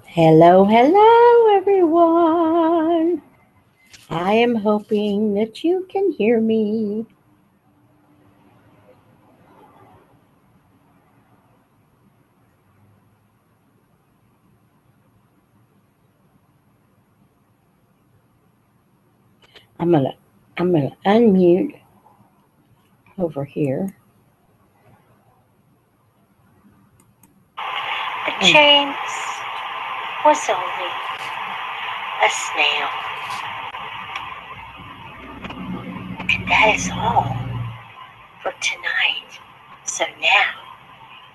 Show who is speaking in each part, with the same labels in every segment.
Speaker 1: Hello, hello, everyone. I am hoping that you can hear me. I'm gonna unmute over here.
Speaker 2: The change was only a snail. And that is all for tonight. So now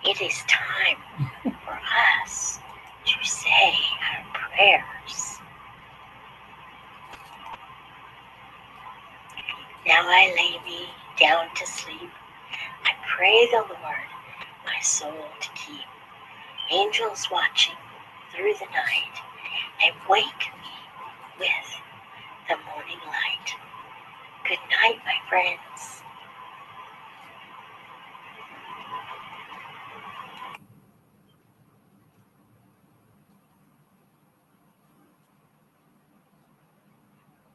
Speaker 2: it is time for us to say our prayers. Now I lay me down to sleep. I pray the Lord my soul to keep. Angels watching through the night and wake me with the morning light. Good night, my friends.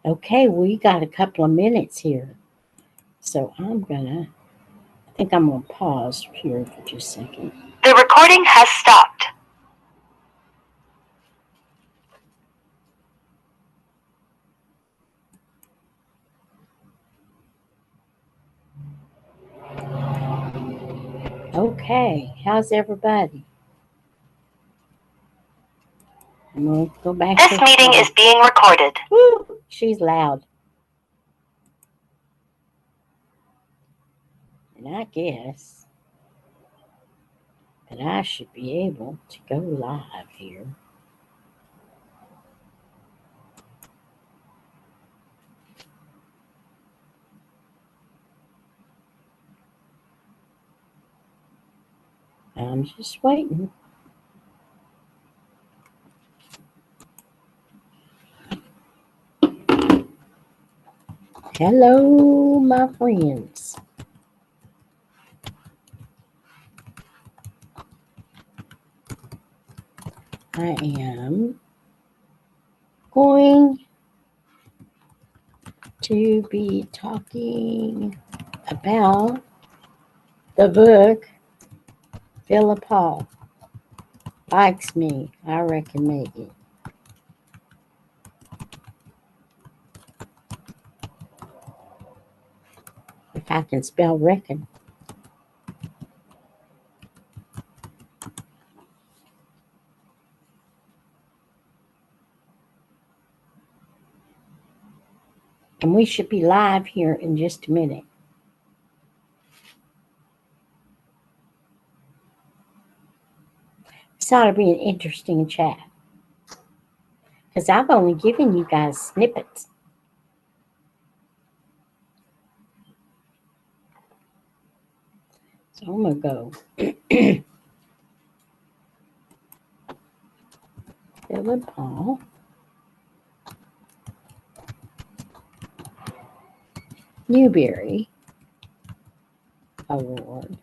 Speaker 1: Okay, we got a couple of minutes here. So I think I'm gonna pause here for just a second.
Speaker 2: The recording has stopped.
Speaker 1: Okay, how's everybody? I'm gonna go back.
Speaker 2: This meeting is being recorded.
Speaker 1: Woo, she's loud. And I guess that I should be able to go live here. I'm just waiting. Hello, my friends. I am going to be talking about the book Philip Hall Likes Me. I reckon maybe. If I can spell reckon. And we should be live here in just a minute. This ought to be an interesting chat. Because I've only given you guys snippets. So I'm going to go. Philip Hall. Newbery Award.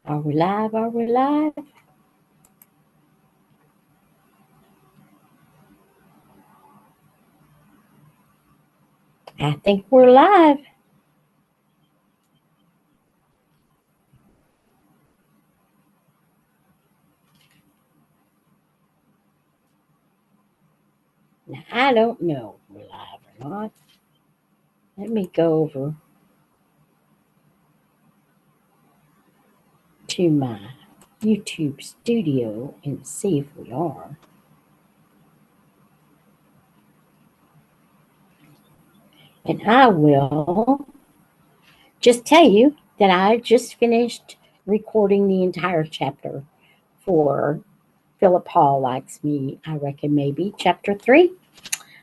Speaker 1: Are we live? Are we live? I think we're live. Now, I don't know if we're live or not. Let me go over to my YouTube studio and see if we are. And I will just tell you that I just finished recording the entire chapter for Philip Hall Likes Me, I reckon maybe chapter 3.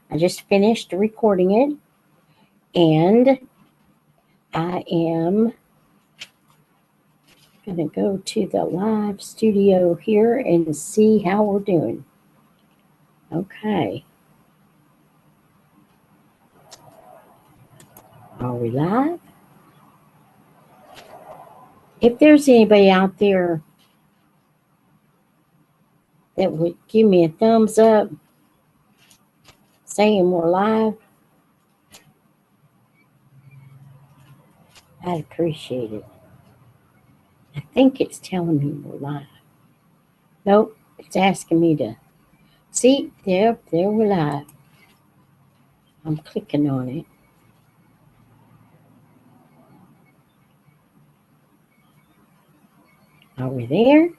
Speaker 1: I just finished recording it, and I am going to go to the live studio here and see how we're doing. Okay. Are we live? If there's anybody out there that would give me a thumbs up saying we're live, I'd appreciate it. I think it's telling me we're live. Nope, it's asking me to see. There we're live. I'm clicking on it. Are we there?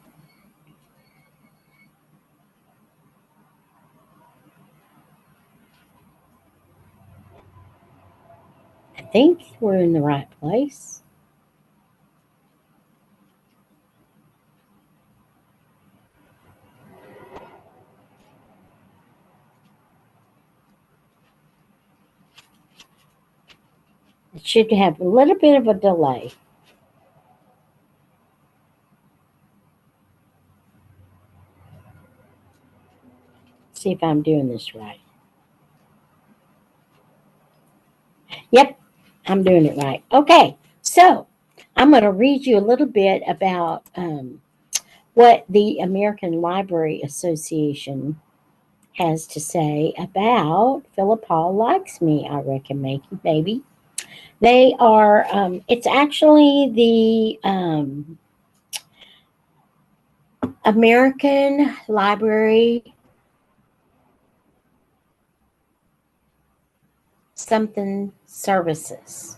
Speaker 1: I think we're in the right place. It should have a little bit of a delay. See if I'm doing this right. Yep, I'm doing it right. Okay, so I'm going to read you a little bit about what the American Library Association has to say about Philip Hall Likes Me, I reckon, maybe. They are, it's actually the American Library something services.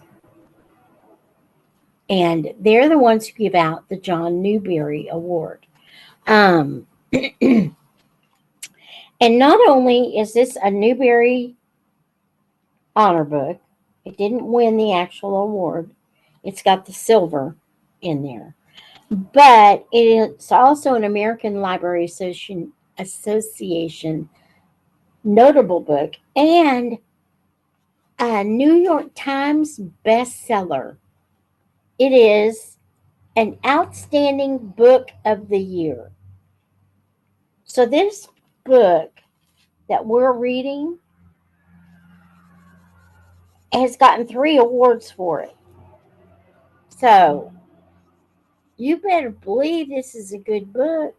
Speaker 1: And they're the ones who give out the John Newbery Award. And not only is this a Newbery honor book, it didn't win the actual award, it's got the silver in there. But it's also an American Library Association notable book and a New York Times bestseller. It is an outstanding book of the year. So this book that we're reading has gotten 3 awards for it. So you better believe this is a good book.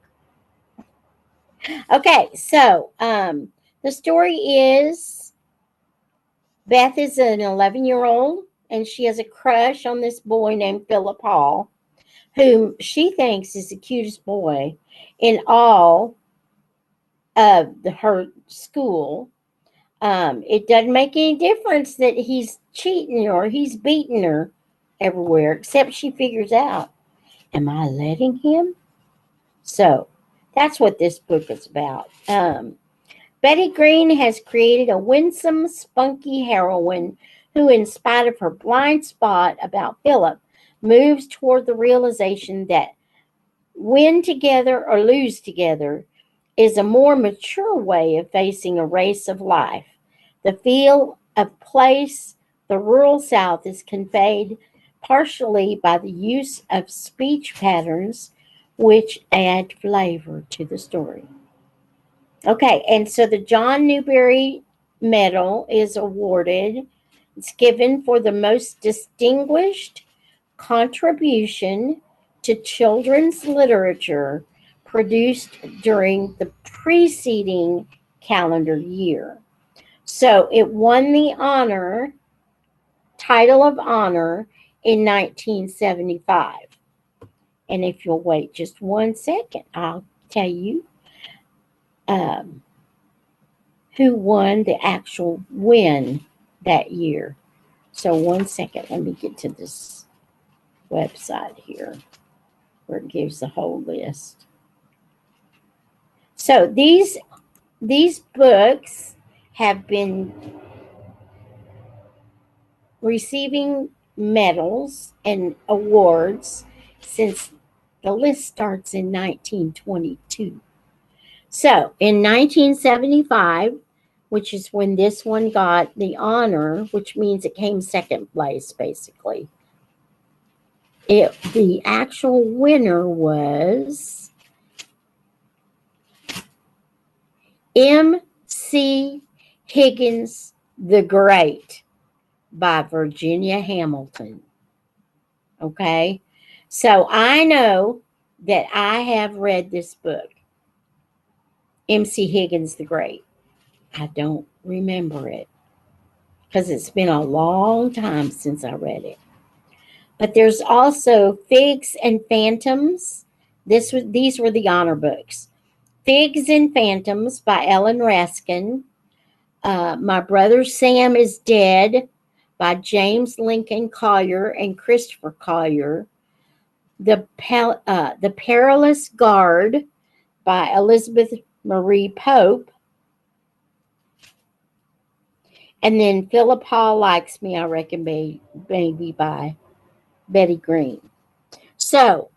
Speaker 1: Okay, so the story is Beth is an 11-year-old and she has a crush on this boy named Philip Hall, whom she thinks is the cutest boy in all of her school. It doesn't make any difference that he's cheating or he's beating her everywhere, except she figures out, am I letting him? So that's what this book is about. Betty Green has created a winsome, spunky heroine who, in spite of her blind spot about Philip, moves toward the realization that win together or lose together is a more mature way of facing a race of life. The feel of place, the rural South, is conveyed partially by the use of speech patterns which add flavor to the story. Okay, and so the John Newbery Medal is awarded. It's given for the most distinguished contribution to children's literature produced during the preceding calendar year. So it won the title of honor in 1975. And if you'll wait just 1 second, I'll tell you who won the actual win that year. So 1 second, let me get to this website here where it gives the whole list. So these books have been receiving medals and awards since the list starts in 1922. So in 1975, which is when this one got the honor, which means it came second place basically. The actual winner was M.C. Higgins the Great by Virginia Hamilton. Okay, so I know that I have read this book, M.C. Higgins the Great. I don't remember it because it's been a long time since I read it. But there's also Figs and Phantoms. These were the honor books. Figs and Phantoms by Ellen Raskin. My Brother Sam is Dead by James Lincoln Collier and Christopher Collier. The Perilous Guard by Elizabeth Marie Pope. And then Philip Hall Likes Me, I reckon, maybe by Betty Green. So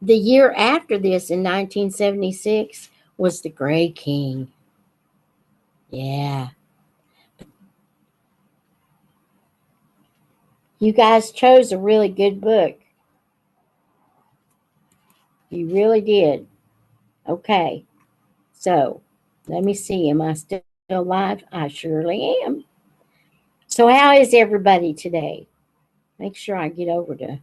Speaker 1: the year after this, in 1976, was The Gray King. Yeah. You guys chose a really good book. You really did. Okay. So let me see. Am I still alive? I surely am. So, how is everybody today? Make sure I get over to.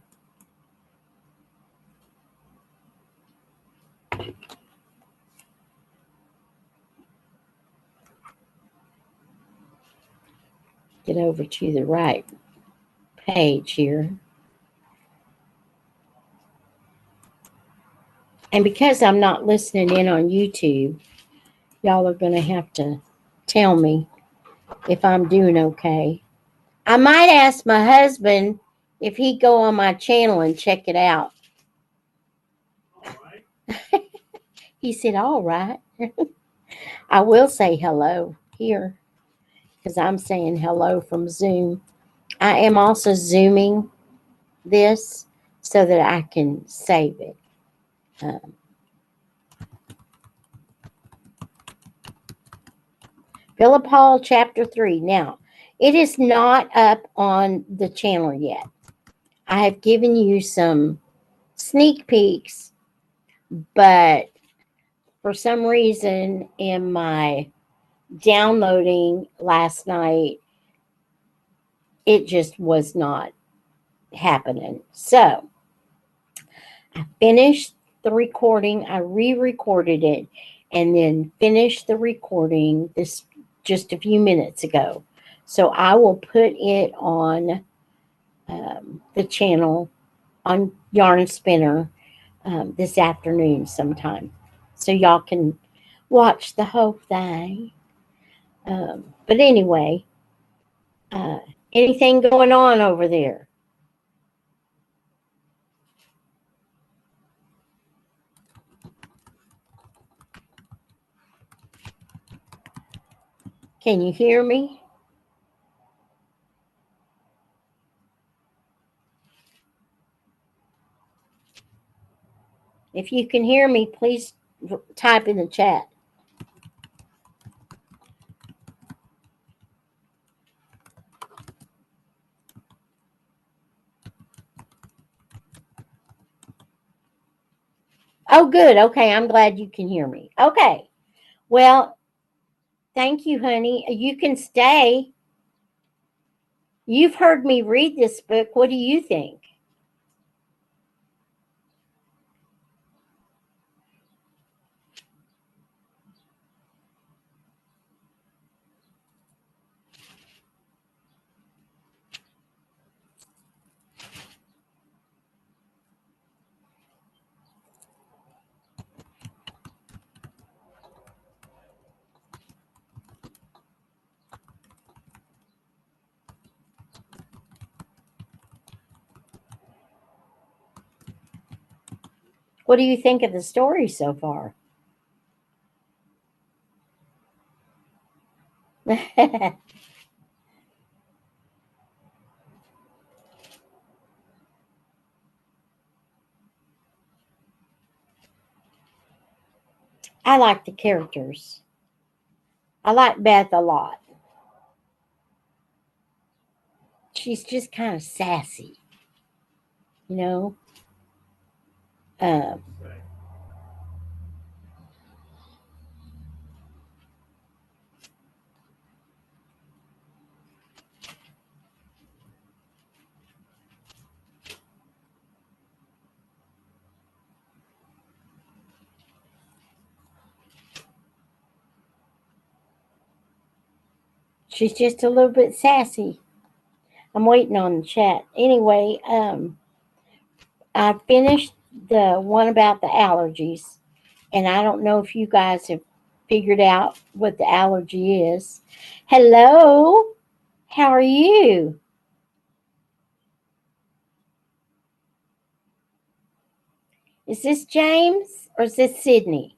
Speaker 1: Get over to the right page here. And because I'm not listening in on YouTube, y'all are going to have to tell me if I'm doing okay. I might ask my husband if he'd go on my channel and check it out.
Speaker 3: All right.
Speaker 1: He said, all right. I will say hello here because I'm saying hello from Zoom. I am also Zooming this so that I can save it. Philip Hall, Chapter 3. Now, it is not up on the channel yet. I have given you some sneak peeks, but for some reason in my downloading last night, it just was not happening. So I finished the recording, I re-recorded it, and then finished the recording this just a few minutes ago. So I will put it on the channel on Yarn Spinner this afternoon sometime. So y'all can watch the whole thing. But anyway, uh, anything going on over there? Can you hear me? If you can hear me, please type in the chat. Oh, good. Okay, I'm glad you can hear me. Okay. Well, thank you, honey. You can stay. You've heard me read this book. What do you think? What do you think of the story so far? I like the characters. I like Beth a lot. She's just kind of sassy, you know. Um, she's just a little bit sassy. I'm waiting on the chat. Anyway, I finished the one about the allergies, and I don't know if you guys have figured out what the allergy is. Hello, how are you? Is this James or is this Sydney?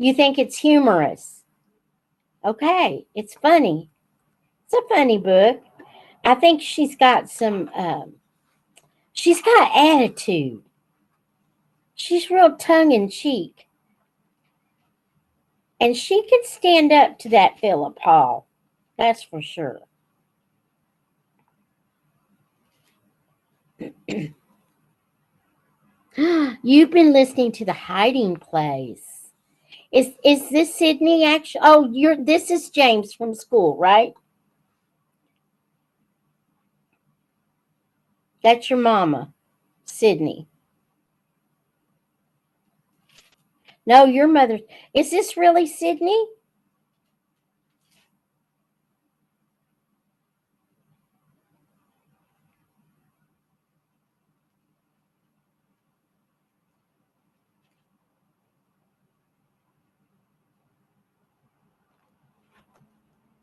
Speaker 1: You think it's humorous? Okay, it's funny. It's a funny book. I think she's got some. She's got attitude. She's real tongue in cheek, and she could stand up to that Philip Hall. That's for sure. You've been listening to the Hiding Place. Is this Sydney actually? Oh, you're. This is James from school, right? That's your mama, Sydney. No, your mother. Is this really Sydney?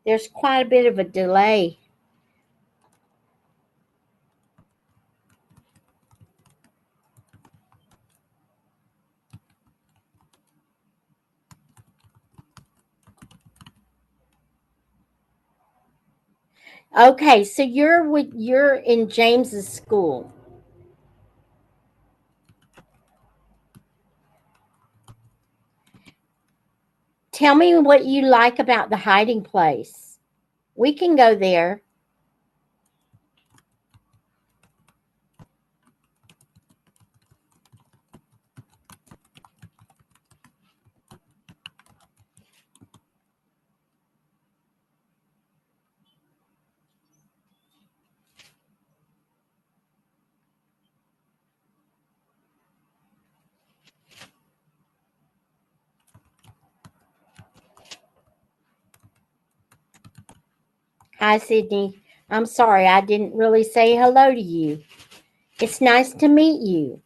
Speaker 1: There's quite a bit of a delay. Okay, so you're in James's school. Tell me what you like about the Hiding Place. We can go there. Hi, Sydney. I'm sorry I didn't really say hello to you. It's nice to meet you.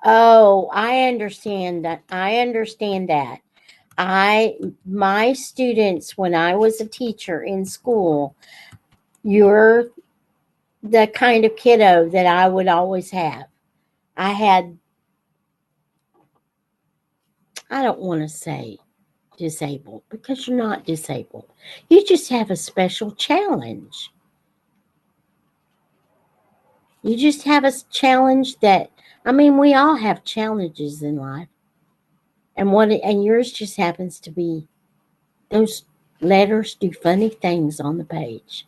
Speaker 1: Oh, I understand that. I understand that. I my students when I was a teacher in school, you're the kind of kiddo that I would always have. I had I don't want to say disabled because you're not disabled. You just have a special challenge. You just have a challenge that I mean we all have challenges in life. And yours just happens to be those letters do funny things on the page.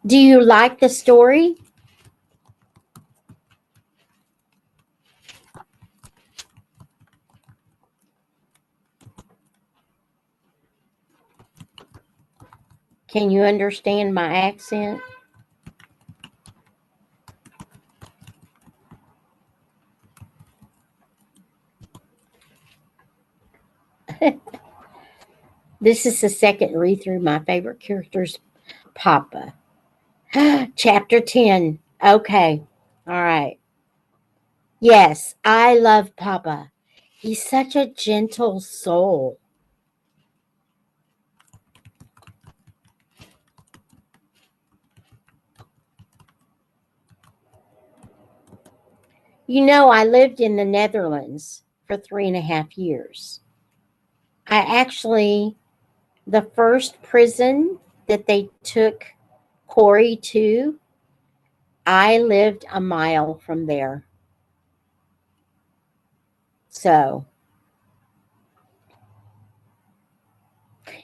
Speaker 1: Do you like the story? Can you understand my accent? This is the second read through. My favorite characters, Papa. Chapter 10. Okay. All right. Yes, I love Papa. He's such a gentle soul. You know, I lived in the Netherlands for 3.5 years. I actually, the first prison that they took Corey to, I lived a mile from there. So,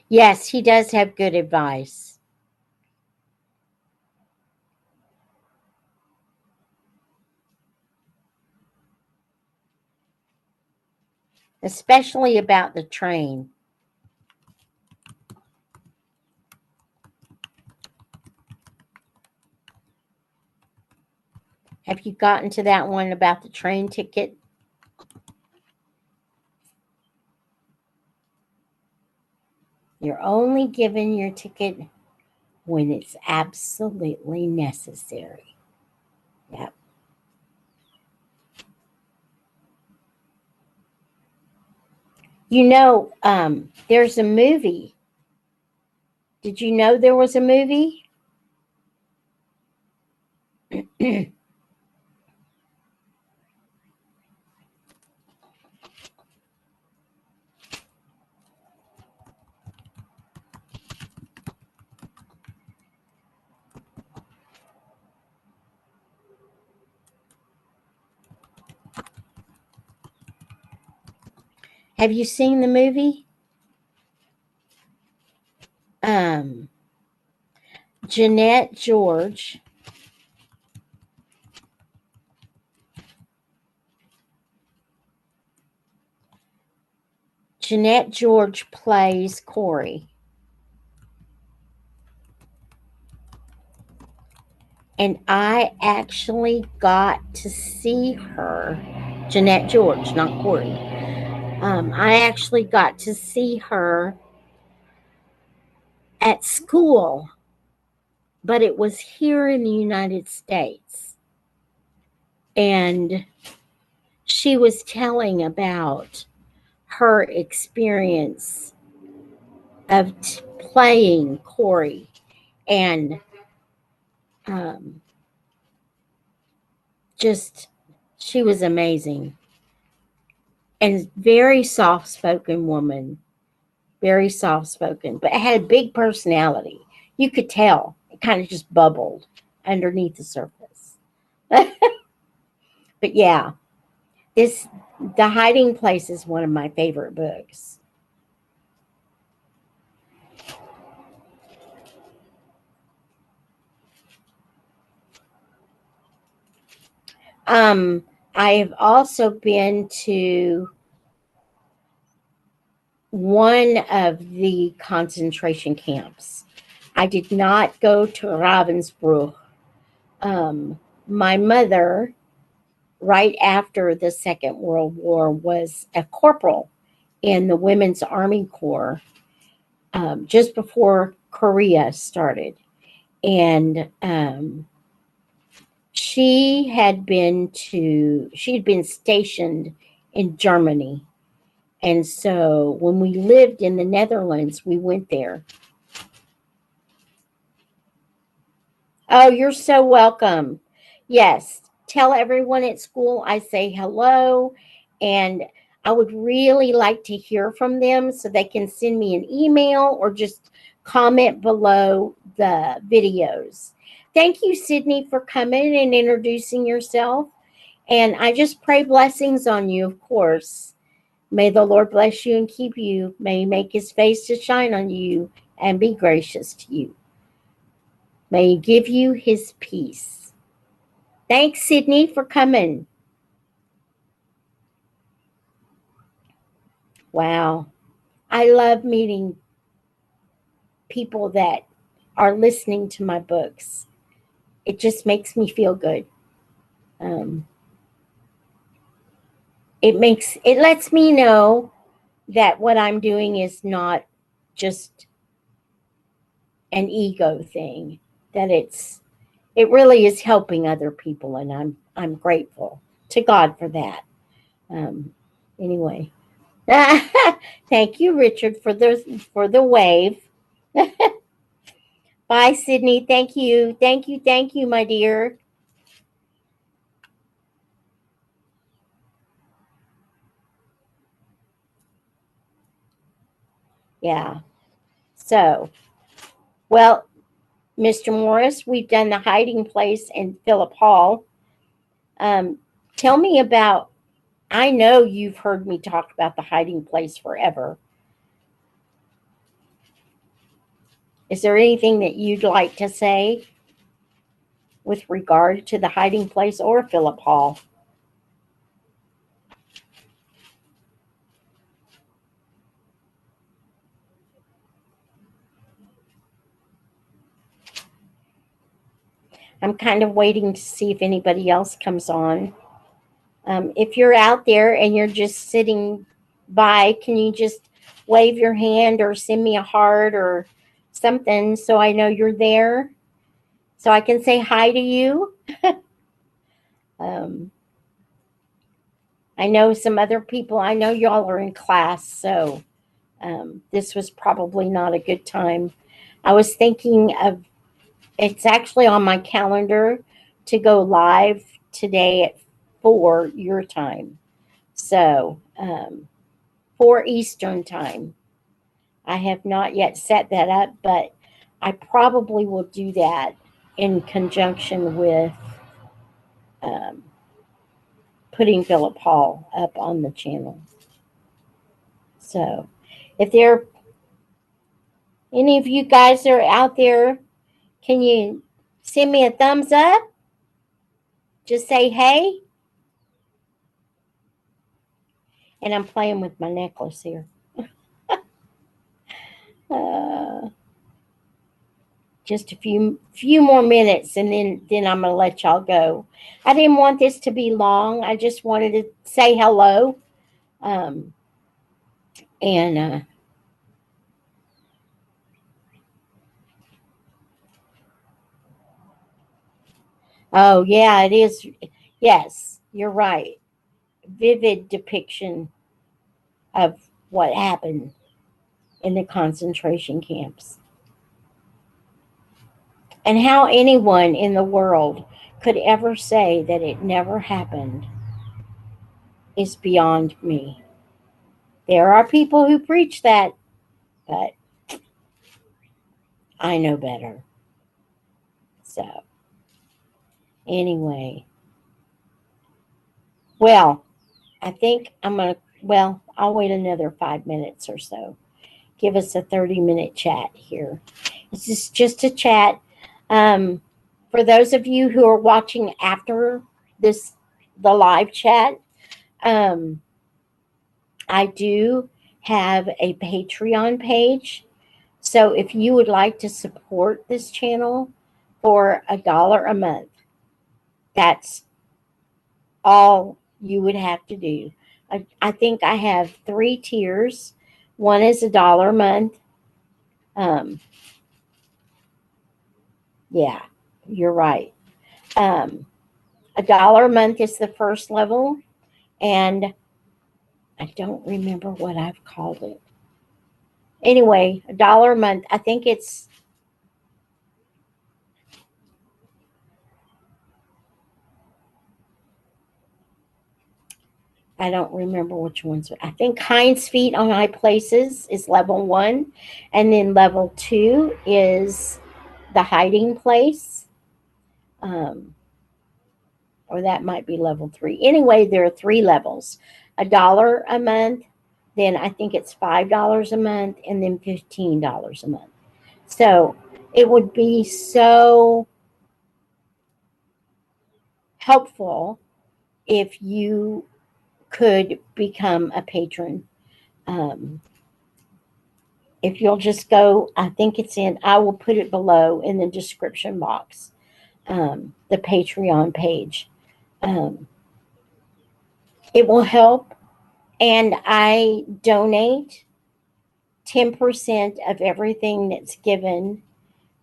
Speaker 1: yes, he does have good advice, especially about the train. Have you gotten to that one about the train ticket? You're only given your ticket when it's absolutely necessary. Yep. You know, there's a movie. Did you know there was a movie? Have you seen the movie? Um, Jeanette George. Jeanette George plays Corey. And I actually got to see her, Jeanette George, not Corey. I actually got to see her at school, but it was here in the United States. And she was telling about her experience of playing Corey. And um, just, she was amazing. And very soft spoken woman, very soft spoken, but had a big personality. You could tell it kind of just bubbled underneath the surface. But yeah, this The Hiding Place is one of my favorite books. Um, I have also been to one of the concentration camps. I did not go to Ravensbrück. My mother, right after the Second World War, was a corporal in the Women's Army Corps, just before Korea started. And she had been stationed in Germany. And so when we lived in the Netherlands, we went there. Oh, you're so welcome. Yes, tell everyone at school I say hello, and I would really like to hear from them so they can send me an email or just comment below the videos. Thank you, Sydney, for coming and introducing yourself. And I just pray blessings on you, of course. May the Lord bless you and keep you. May he make his face to shine on you and be gracious to you. May he give you his peace. Thanks, Sydney, for coming. Wow. I love meeting people that are listening to my books. It just makes me feel good. Um, it lets me know that what I'm doing is not just an ego thing, that it really is helping other people, and I'm grateful to God for that. Um, anyway, thank you, Richard, for the wave. Bye, Sydney. Thank you, my dear. Yeah. So, well, Mr. Morris, we've done the hiding place and Philip Hall. Tell me about, I know you've heard me talk about the hiding place forever. Is there anything that you'd like to say with regard to the hiding place or Philip Hall? I'm kind of waiting to see if anybody else comes on. If you're out there and you're just sitting by, can you just wave your hand or send me a heart or something so I know you're there? So I can say hi to you. um, I know some other people, I know y'all are in class, so this was probably not a good time. I was thinking of, it's actually on my calendar to go live today at 4 your time. So, 4 Eastern time. I have not yet set that up, but I probably will do that in conjunction with um, putting Philip Hall up on the channel. So, if there any of you guys are out there, can you send me a thumbs up? Just say hey. And I'm playing with my necklace here. Uh, just a few more minutes, and then I'm gonna let y'all go. I didn't want this to be long. I just wanted to say hello. Um, and oh yeah, it is. Yes, you're right. Vivid depiction of what happened in the concentration camps, and how anyone in the world could ever say that it never happened is beyond me. There are people who preach that, but I know better. So, anyway, well, I think I'm going to, well, I'll wait another 5 minutes or so. Give us a 30-minute chat here. This is just a chat. Um, for those of you who are watching after this, the live chat, um, I do have a Patreon page. So if you would like to support this channel for $1 a month, that's all you would have to do. I think I have 3 tiers. One is $1 a month. Um, yeah, you're right. Um, $1 a month is the first level, and I don't remember what I've called it. Anyway, $1 a month. I think it's, I don't remember which ones. I think Heinz Feet on High Places is level 1, and then level 2 is the hiding place. Or that might be level 3. Anyway, there are 3 levels: $1 a month, then I think it's $5 a month, and then $15 a month. So it would be so helpful if you could become a patron. Um, if you'll just go, I think it's in, I will put it below in the description box, the Patreon page. Um, it will help. And I donate 10% of everything that's given.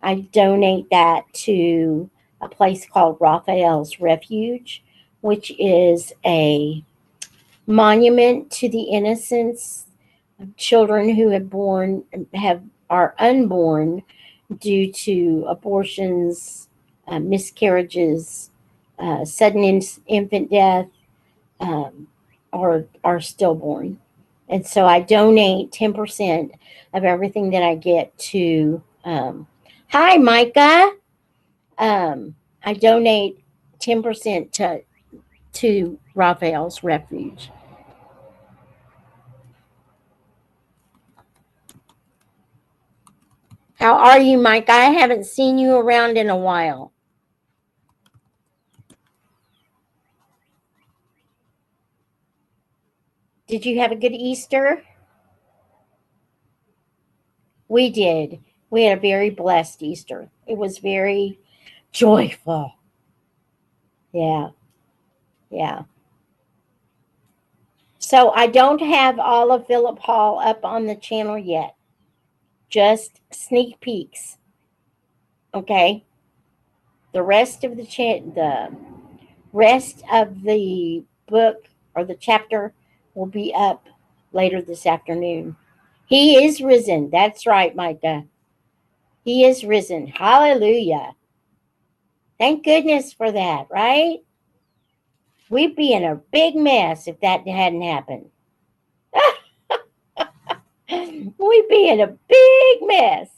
Speaker 1: I donate that to a place called Raphael's Refuge, which is a monument to the innocence of children who are unborn due to abortions, miscarriages, sudden infant death, um, or are stillborn. And so I donate 10% of everything that I get to, hi, Micah. I donate 10% to Raphael's Refuge. How are you, Micah? I haven't seen you around in a while. Did you have a good Easter? We did. We had a very blessed Easter. It was very joyful. Yeah, yeah. So I don't have all of Philip Hall up on the channel yet. Just sneak peeks. Okay. The rest of the book or the chapter will be up later this afternoon. He is risen. That's right, Micah. He is risen. Hallelujah. Thank goodness for that, right? We'd be in a big mess if that hadn't happened. We'd be in a big mess.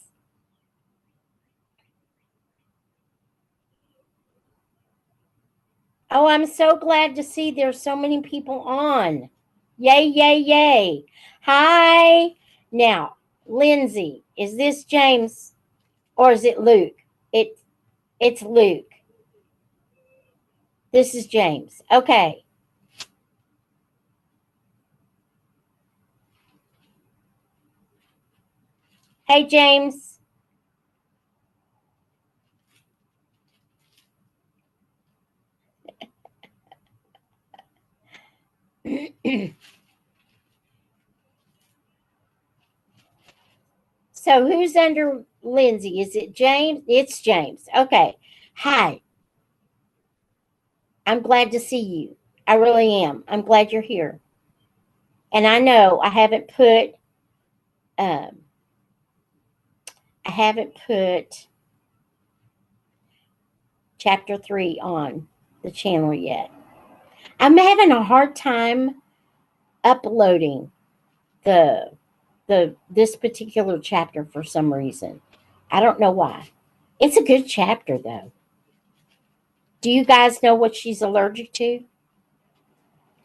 Speaker 1: Oh, I'm so glad to see there's so many people on. Yay, yay, yay. Hi. Now, Lindsay, is this James or is it Luke? It's Luke. This is James. Okay. Hey, James. So who's under Lindsay? Is it James? It's James. Okay. Hi. I'm glad to see you. I really am. I'm glad you're here. And I know um I haven't put chapter 3 on the channel yet. I'm having a hard time uploading the this particular chapter for some reason. I don't know why. It's a good chapter though. Do you guys know what she's allergic to?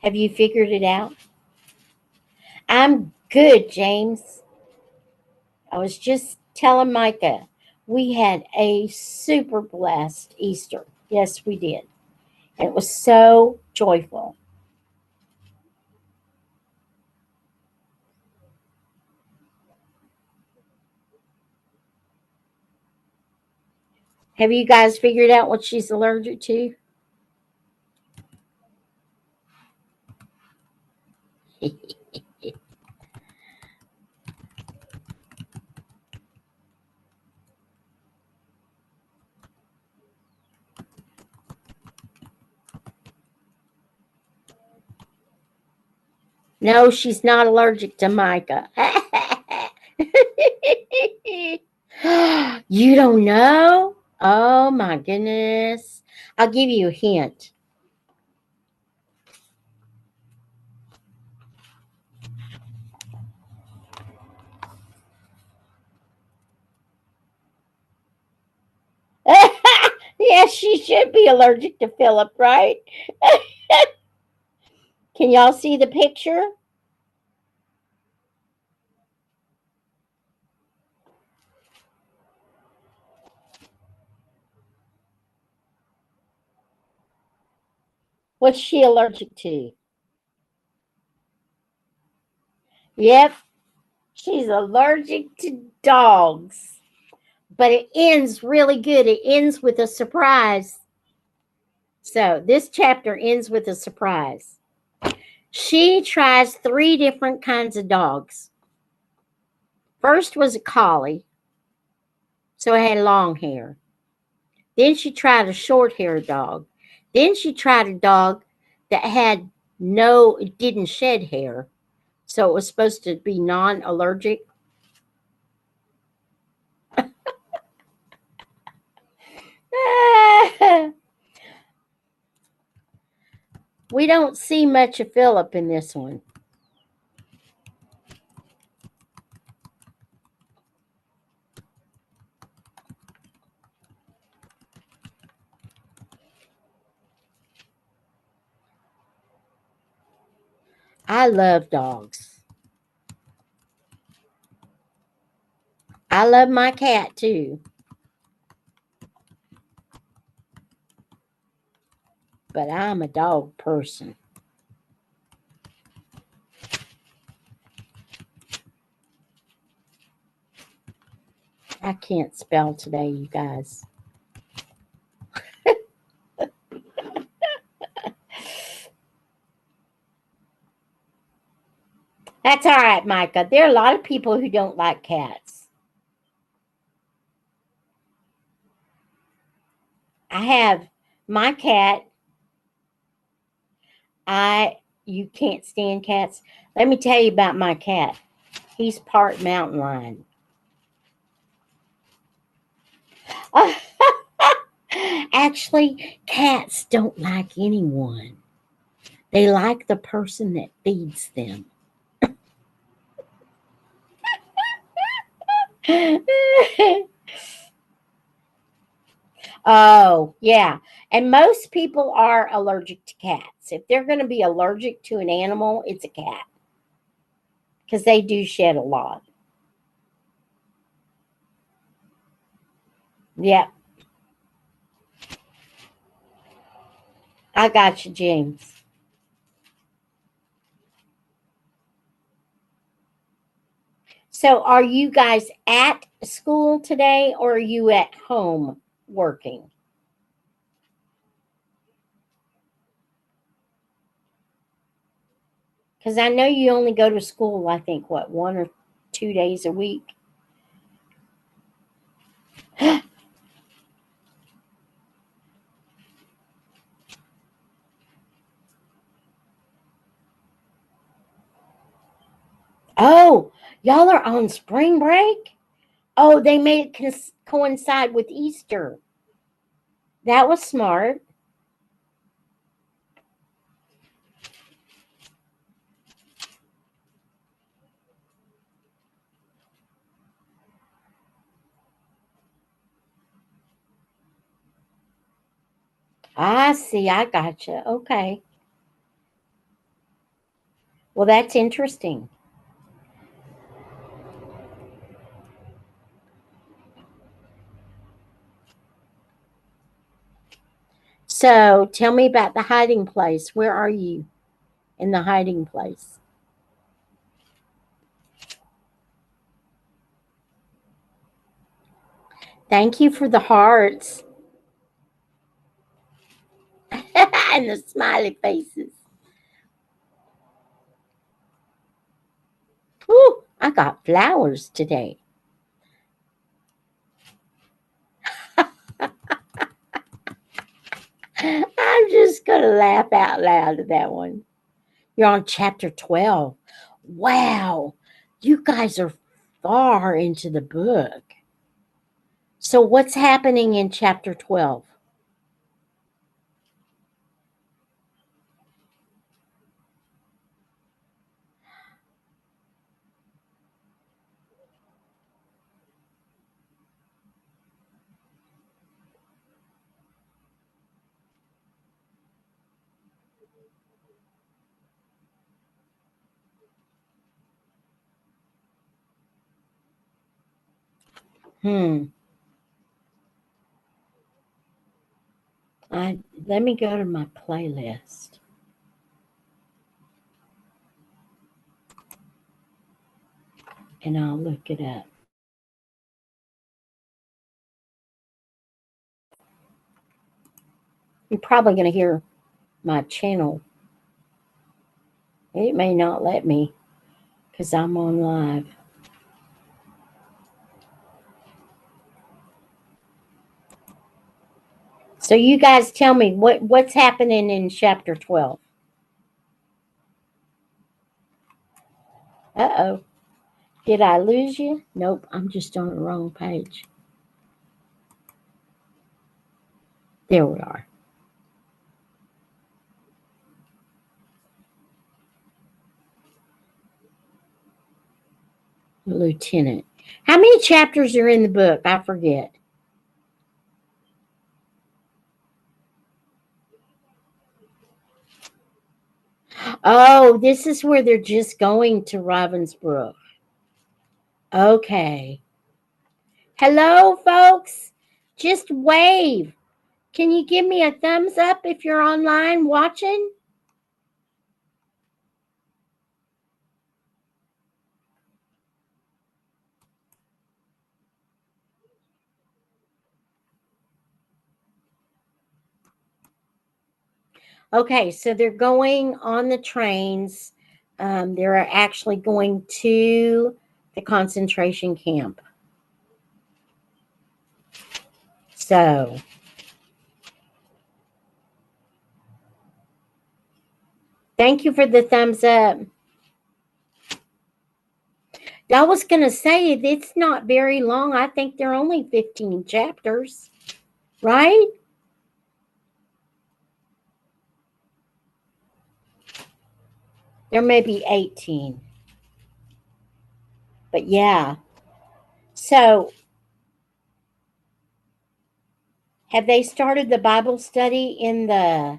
Speaker 1: Have you figured it out? I'm good, James. I was just telling Micah we had a super blessed Easter. Yes, we did. And it was so joyful. Have you guys figured out what she's allergic to? No, she's not allergic to Micah. You don't know? Oh my goodness. I'll give you a hint. Yes, she should be allergic to Philip, right? Can y'all see the picture? What's she allergic to? Yep, she's allergic to dogs. But it ends really good. It ends with a surprise. So this chapter ends with a surprise. She tries 3 different kinds of dogs. First was a collie, so it had long hair. Then she tried a short haired dog. Then she tried a dog that it didn't shed hair. So it was supposed to be non allergic. We don't see much of Philip in this one. I love dogs. I love my cat too. But I'm a dog person. I can't spell today, you guys. That's all right, Micah. There are a lot of people who don't like cats. I have my cat. You can't stand cats. Let me tell you about my cat. He's part mountain lion. Actually, cats don't like anyone. They like the person that feeds them. Oh, yeah. And most people are allergic to cats. If they're going to be allergic to an animal, it's a cat because they do shed a lot. Yeah, I got you, James. So, are you guys at school today or are you at home working? Because I know you only go to school, I think, what, 1 or 2 days a week? Oh, y'all are on spring break? Oh, they made it coincide with Easter. That was smart. I see. I gotcha. Okay. Well, that's interesting. So tell me about the hiding place. Where are you in the hiding place? Thank you for the hearts and the smiley faces. Whew, I got flowers today. I'm just going to laugh out loud at that one. You're on chapter 12. Wow. You guys are far into the book. So, what's happening in chapter 12? Hmm. Let me go to my playlist and I'll look it up. You're probably going to hear my channel. It may not let me because I'm on live. So you guys tell me what's happening in chapter 12. Uh-oh. Did I lose you? Nope, I'm just on the wrong page. There we are. Lieutenant. How many chapters are in the book? I forget. Oh, this is where they're just going to Ravensbrück. Okay. Hello, folks. Just wave. Can you give me a thumbs up if you're online watching? Okay, so they're going on the trains. They're actually going to the concentration camp. So, thank you for the thumbs up. I was going to say it's not very long. I think they're only 15 chapters, right? There may be 18. But yeah. So, have they started the Bible study in the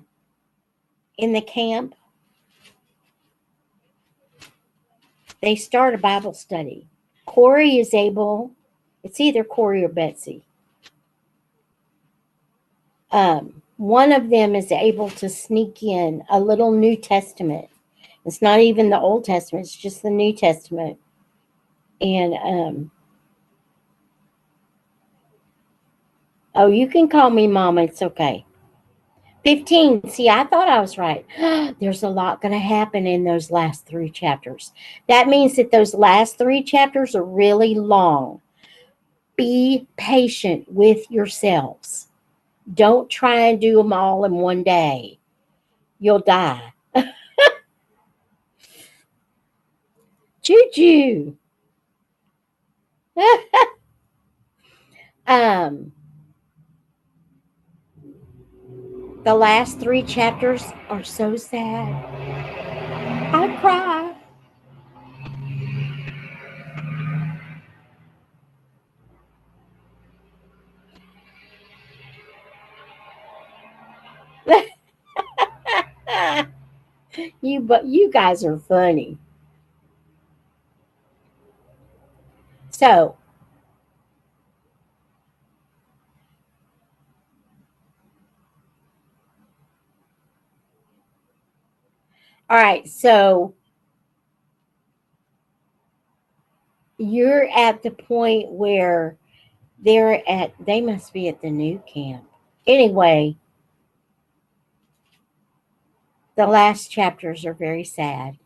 Speaker 1: camp? They start a Bible study. Corey is able, it's either Corey or Betsy. One of them is able to sneak in a little New Testament. It's not even the Old Testament, it's just the New Testament. And, oh, you can call me Mama, it's okay. 15. See, I thought I was right. There's a lot going to happen in those last 3 chapters. That means that those last 3 chapters are really long. Be patient with yourselves. Don't try and do them all in one day. You'll die. Choo-choo. um, the last 3 chapters are so sad. I cry. You guys are funny. So, all right. So, you're at the point where they must be at the new camp. Anyway, the last chapters are very sad.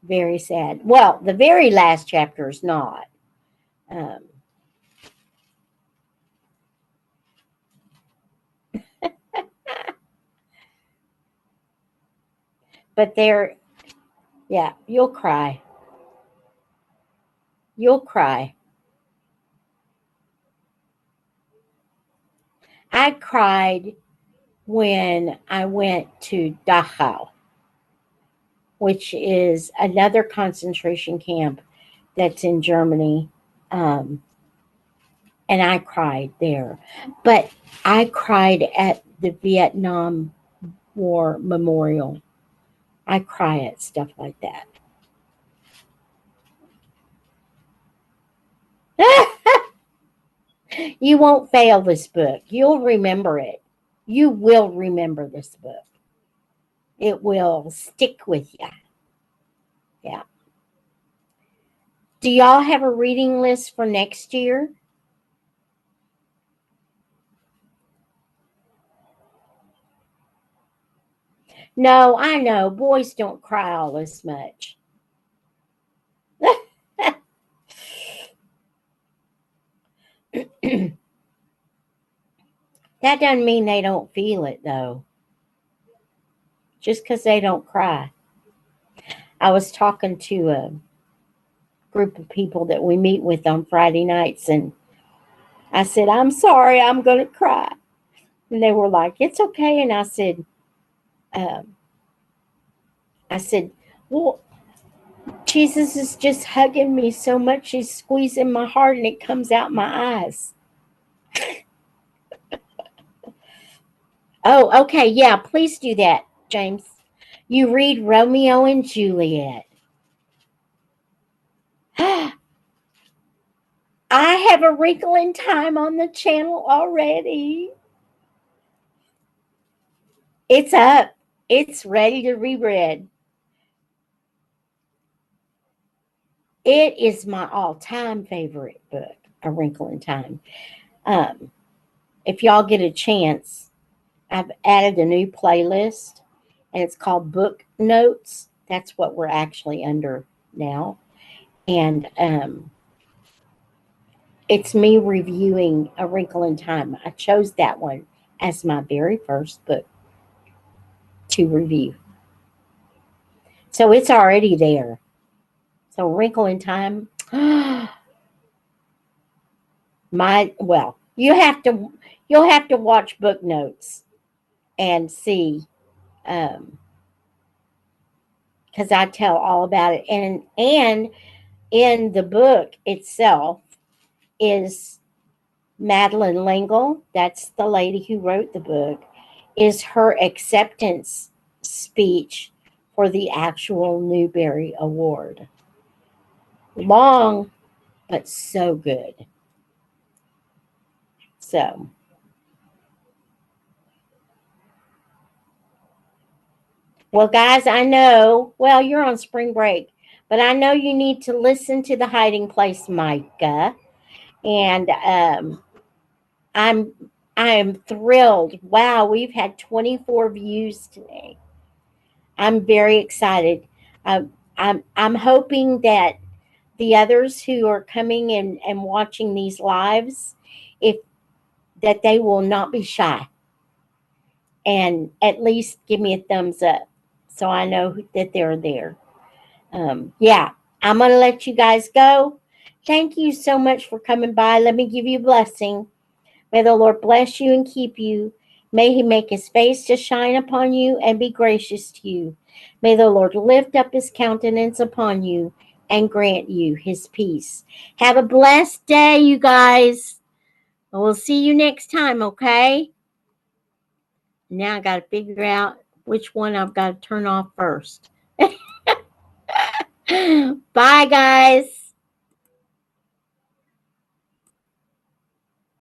Speaker 1: Very sad. Well, the very last chapter is not. Um, but yeah, you'll cry. You'll cry. I cried when I went to Dachau, which is another concentration camp that's in Germany. Um, and I cried there. But I cried at the Vietnam War Memorial. I cry at stuff like that. You won't fail this book. You'll remember it. You will remember this book. It will stick with you. Yeah. Do y'all have a reading list for next year? No, I know. Boys don't cry all this much. That doesn't mean they don't feel it, though. Just because they don't cry. I was talking to a group of people that we meet with on Friday nights, and I said, I'm sorry, I'm going to cry. And they were like, it's okay. And um, I said, well, Jesus is just hugging me so much. He's squeezing my heart and it comes out my eyes. Oh, okay. Yeah, please do that, James. You read Romeo and Juliet. I have A Wrinkle in Time on the channel already. It's up. It's ready to be read. It is my all-time favorite book, A Wrinkle in Time. Um, if y'all get a chance, I've added a new playlist, and it's called Book Notes. That's what we're actually under now. And it's me reviewing A Wrinkle in Time. I chose that one as my very first book to review. So it's already there. So Wrinkle in Time, you'll have to watch Book Notes and see, because I tell all about it. And in the book itself is Madeline L'Engle. That's the lady who wrote the book. Is her acceptance speech for the actual Newbery Award. Long, but so good. So, well, guys, I know, well, you're on spring break, but I know you need to listen to The Hiding Place, Micah. And I'm I am thrilled. Wow, we've had 24 views today. I'm very excited. I'm hoping that the others who are coming and watching these lives, if that they will not be shy and at least give me a thumbs up so I know that they're there. Yeah, I'm going to let you guys go. Thank you so much for coming by. Let me give you a blessing. May the Lord bless you and keep you. May he make his face to shine upon you and be gracious to you. May the Lord lift up his countenance upon you and grant you his peace. Have a blessed day, you guys. We'll see you next time, okay? Now I got to figure out which one I've got to turn off first. Bye, guys.